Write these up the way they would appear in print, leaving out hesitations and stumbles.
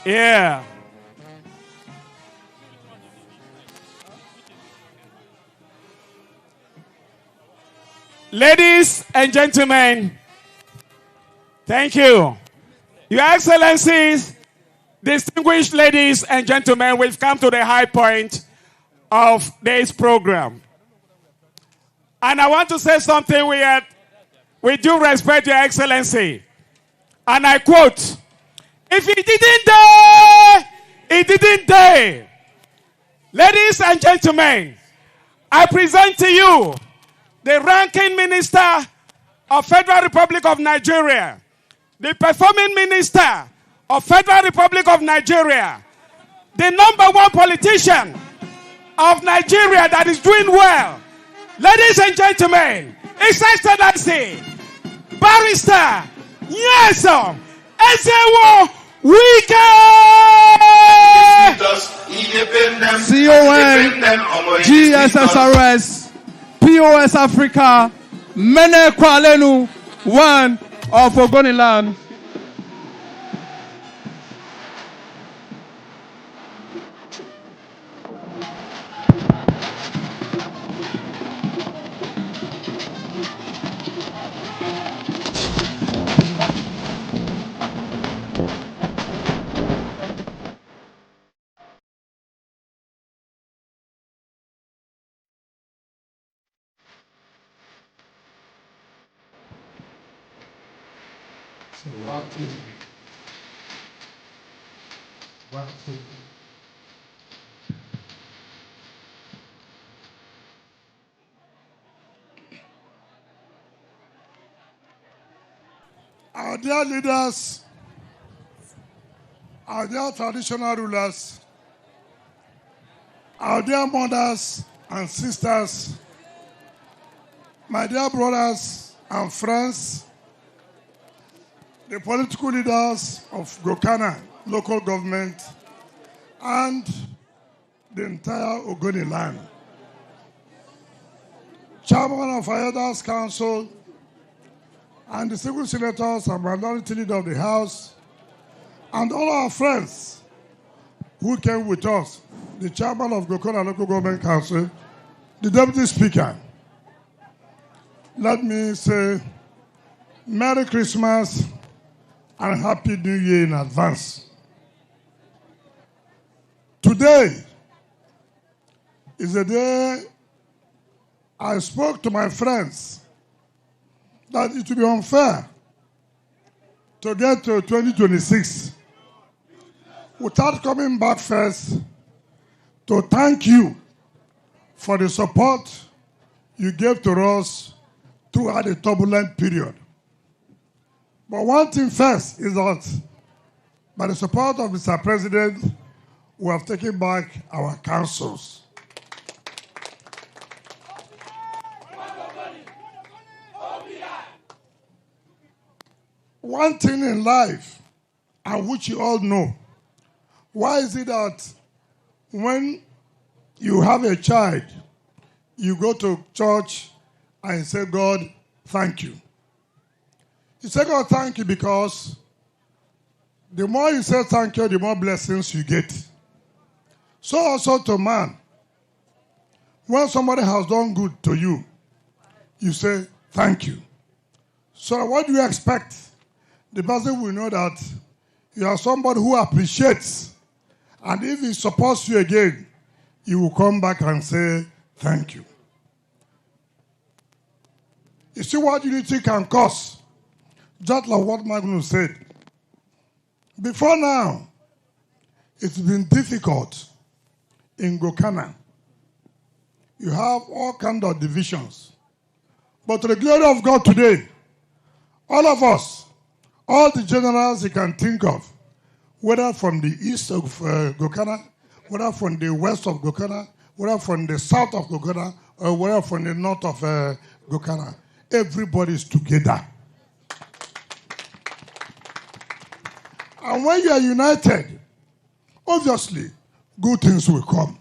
Yeah. Ladies and gentlemen, thank you. Your Excellencies, distinguished ladies and gentlemen, we've come to the high point of this program. And I want to say something with due respect, Your Excellency. And I quote, if he didn't die, he didn't die. Ladies and gentlemen, I present to you the ranking minister of Federal Republic of Nigeria, the performing minister of Federal Republic of Nigeria, the #1 politician of Nigeria that is doing well. Ladies and gentlemen, His Excellency, Barrister, Nyesom, Ezewo, Wike! CON, GSSRS, POS Africa, Mene Kwalenu, 1 of Ogoniland. Our dear leaders, our dear traditional rulers, our dear mothers and sisters, my dear brothers and friends, the political leaders of Gokana local government, and the entire Ogoni land. Chairman of our Elders Council, and the civil senators and minority leader of the House, and all our friends who came with us, the chairman of Gokana Local Government Council, the deputy speaker. Let me say Merry Christmas and Happy New Year in advance. Today is the day I spoke to my friends that it will be unfair to get to 2026 without coming back first to thank you for the support you gave to us throughout a turbulent period. But one thing first is that by the support of Mr. President, we have taken back our councils. One thing in life, and which you all know, why is it that when you have a child, you go to church and say, God, thank you. You say, God, thank you because the more you say thank you, the more blessings you get. So also to man, when somebody has done good to you, you say thank you. So what do you expect? The person will know that you are somebody who appreciates. And if he supports you again, you will come back and say, thank you. You see what unity can cause? Just like what Magnus said. Before now, it's been difficult in Gokana. You have all kinds of divisions. But to the glory of God today, all of us, all the generals you can think of, whether from the east of Gokana, whether from the west of Gokana, whether from the south of Gokana, or whether from the north of Gokana, everybody is together. And when you are united, obviously, good things will come.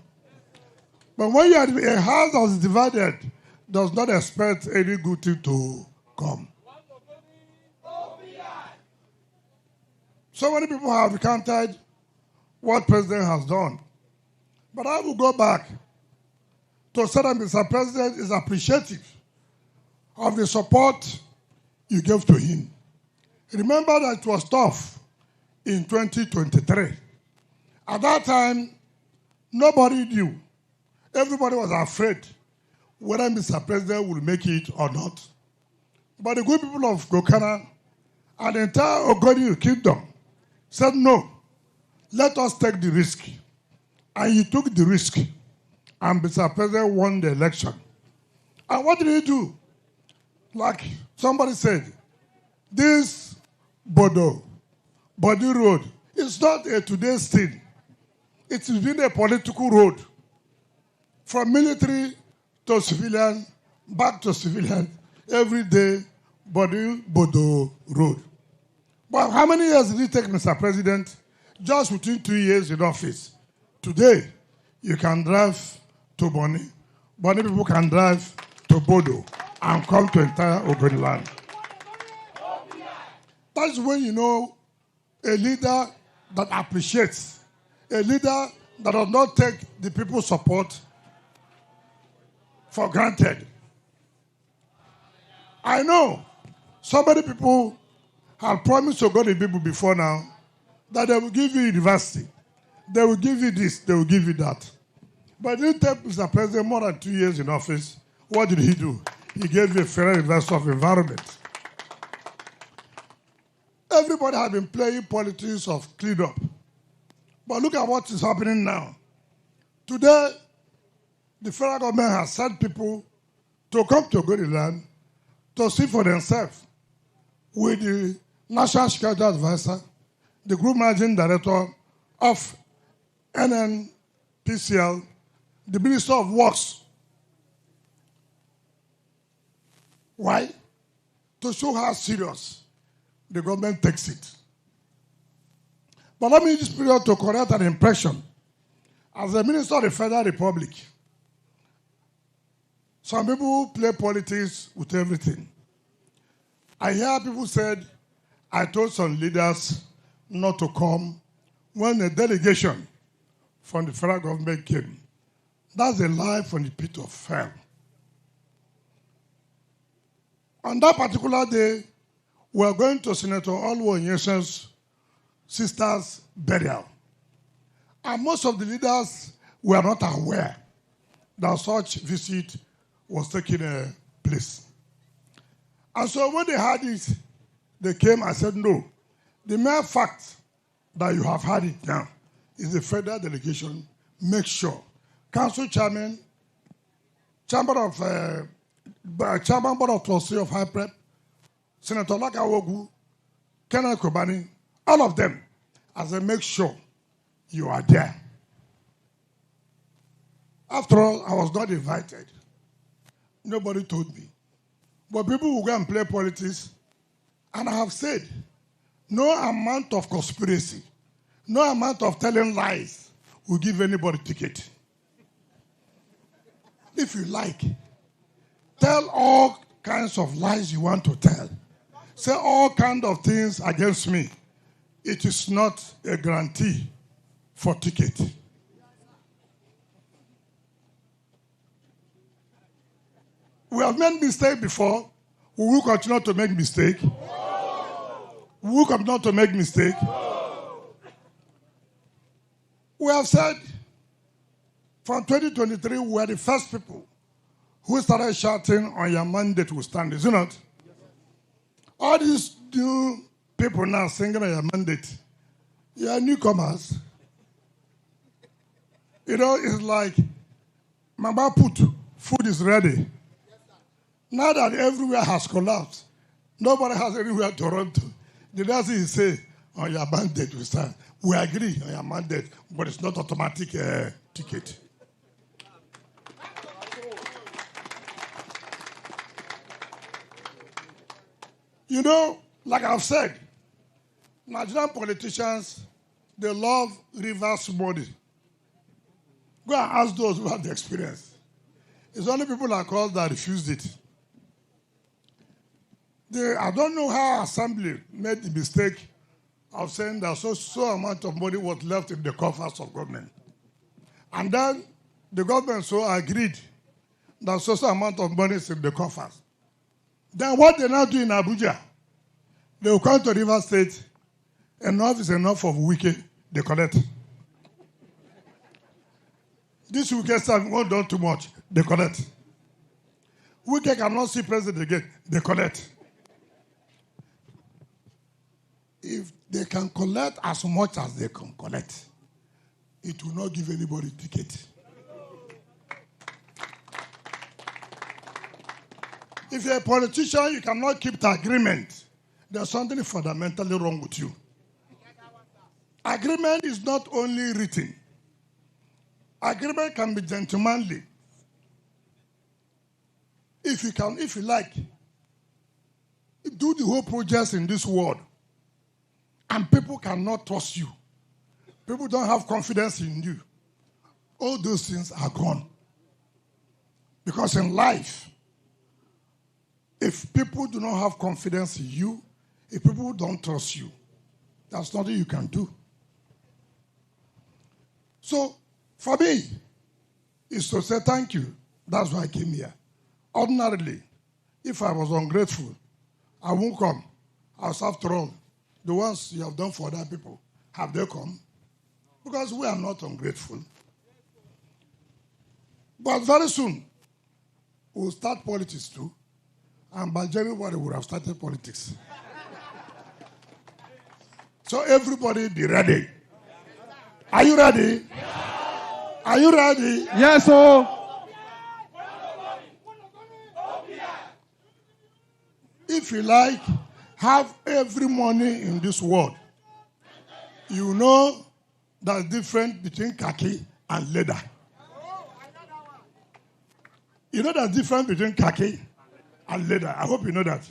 But when you are a house that is divided, does not expect any good thing to come. So many people have recounted what President has done. But I will go back to say that Mr. President is appreciative of the support you gave to him. Remember that it was tough in 2023. At that time, nobody knew. Everybody was afraid whether Mr. President will make it or not. But the good people of Gokana and the entire Ogoni Kingdom said, no, let us take the risk. And he took the risk. And Mr. President won the election. And what did he do? Like somebody said, this Body Road is not a today's thing. It's been a political road. From military to civilian, back to civilian, every day, Bodo Road. But how many years did it take, Mr. President? Just within 2 years in office. Today, you can drive to Boni. Boni people can drive to Bodo and come to entire Ogoni land. That's when you know a leader that appreciates, a leader that does not take the people's support for granted. I know so many people have promised to Ogoni people before now that they will give you university, they will give you this, they will give you that. But it didn't take Mr. President more than 2 years in office. What did he do? He gave you a federal university of environment. Everybody has been playing politics of cleanup. But look at what is happening now. Today, the federal government has sent people to come to Ogoni land to see for themselves with the National Security Advisor, the Group Managing Director of NNPCL, the Minister of Works. Why? To show how serious the government takes it. But let me use this period to correct an impression. As a Minister of the Federal Republic, some people play politics with everything. I hear people said, I told some leaders not to come when a delegation from the federal government came. That's a lie from the pit of hell. On that particular day, we are going to Senator Oluwayese's sister's burial. And most of the leaders were not aware that such visit was taking place. And so when they heard it, they came and said, no, the mere fact that you have had it now is the federal delegation. Make sure. Council Chairman, Chairman Board of Trustees of High Prep, Senator Lakawogu, Kenneth Kobani, all of them, as they make sure you are there. After all, I was not invited. Nobody told me. But people will go and play politics. And I have said, no amount of conspiracy, no amount of telling lies will give anybody a ticket. If you like, tell all kinds of lies you want to tell. Say all kinds of things against me. It is not a guarantee for ticket. We have made mistakes before. We will continue to make mistakes. We will continue to make mistakes. We have said from 2023, we are the first people who started shouting on your mandate will stand. Is it not? All these new people now singing on your mandate, you are newcomers. You know, it's like, Mama put, food is ready. Now that everywhere has collapsed, nobody has anywhere to run to. The last thing he say, on your mandate will stand. We agree on your mandate, but it's not automatic ticket. You know, like I've said, Nigerian politicians, they love reverse money. Go and ask those who have the experience. It's only people like us that refused it. I don't know how Assembly made the mistake of saying that so amount of money was left in the coffers of government. And then the government so agreed that so amount of money is in the coffers. Then what they now do in Abuja, they will come to River State, enough is enough of Wike, they collect. This Wike stuff won't do too much, they collect. Wike cannot see president again, they collect. If they can collect as much as they can collect, it will not give anybody ticket. If you're a politician, you cannot keep the agreement. There's something fundamentally wrong with you. Agreement is not only written. Agreement can be gentlemanly. If you like, do the whole project in this world, and people cannot trust you. People don't have confidence in you. All those things are gone. Because in life, if people do not have confidence in you, if people don't trust you, there's nothing you can do. So, for me, is to say thank you. That's why I came here. Ordinarily, if I was ungrateful, I won't come. As after all, the ones you have done for other people, have they come? Because we are not ungrateful. But very soon, we'll start politics too. And by January, we'll have started politics. So everybody be ready. Are you ready? Are you ready? Yes, sir. If you like, have every money in this world. You know the difference between khaki and leather. You know the difference between khaki and leather. I hope you know that.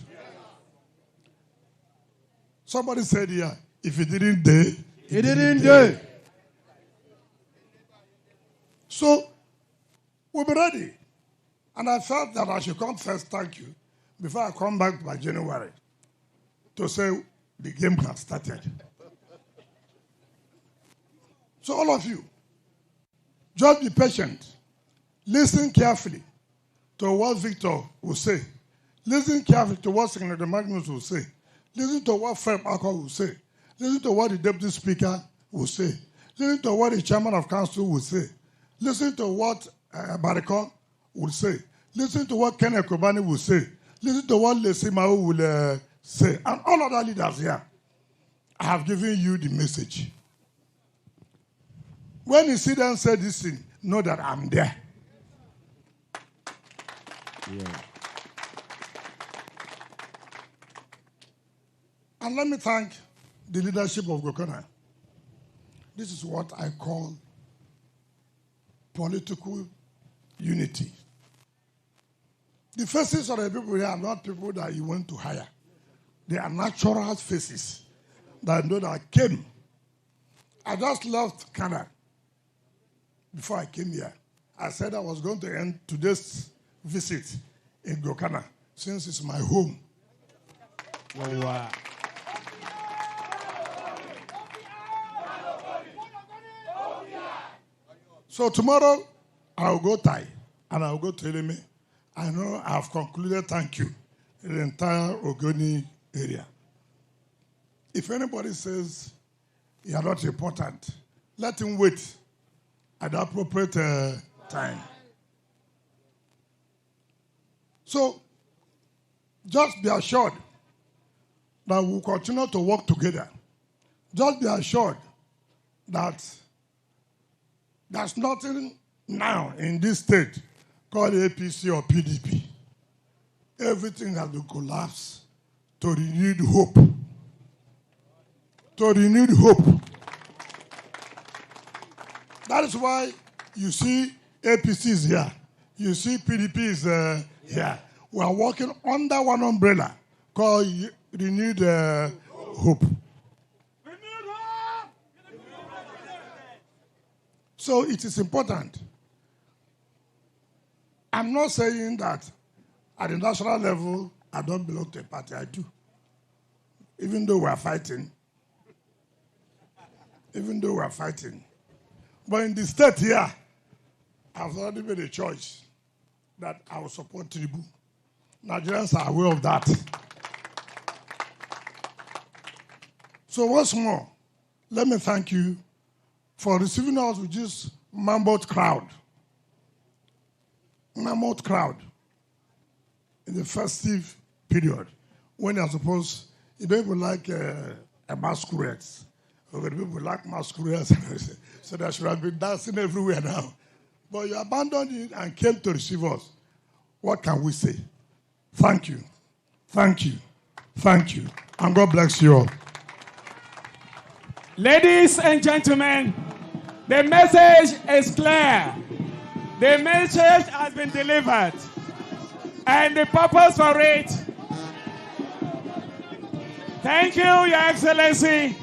Somebody said here, if it didn't day, It didn't do. So, we'll be ready. And I felt that I should come first, thank you, before I come back by January to say the game has started. So all of you, just be patient. Listen carefully to what Victor will say. Listen carefully to what Senator Magnus will say. Listen to what Fred Akko will say. Listen to what the Deputy Speaker will say. Listen to what the Chairman of Council will say. Listen to what Bariko will say. Listen to what Kenneth Kobani will say. Listen to what Lesimao will say. And all other leaders here, I have given you the message. When you see them say this thing, know that I'm there. Yeah. And let me thank the leadership of Gokana. This is what I call political unity. The faces of the people here are not people that you want to hire. They are natural faces that I know that came. I just left Canada before I came here. I said I was going to end today's visit in Gokana since it's my home. Wow. So tomorrow, I'll go Thai and I'll go to Eleme. I know I've concluded thank you in the entire Ogoni area. If anybody says you are not important, let him wait at the appropriate time. So, just be assured that we'll continue to work together. Just be assured that there's nothing now in this state called APC or PDP. Everything has been collapsed to renewed hope. To renewed hope. That is why you see APC is here. You see PDP is here. We are working under one umbrella called renewed hope. So it is important. I'm not saying that at the national level, I don't belong to a party. I do. Even though we are fighting, even though we are fighting. But in the state here, I've already made a choice that I will support Tinubu. Nigerians are aware of that. So once more, let me thank you for receiving us with this mammoth crowd. Mammoth crowd in the festive period when you're supposed, you don't even like a masquerade. Or people like masquerades, so they should have been dancing everywhere now. But you abandoned it and came to receive us. What can we say? Thank you. Thank you. Thank you. And God bless you all. Ladies and gentlemen, the message is clear. The message has been delivered. And the purpose for it. Thank you, Your Excellency.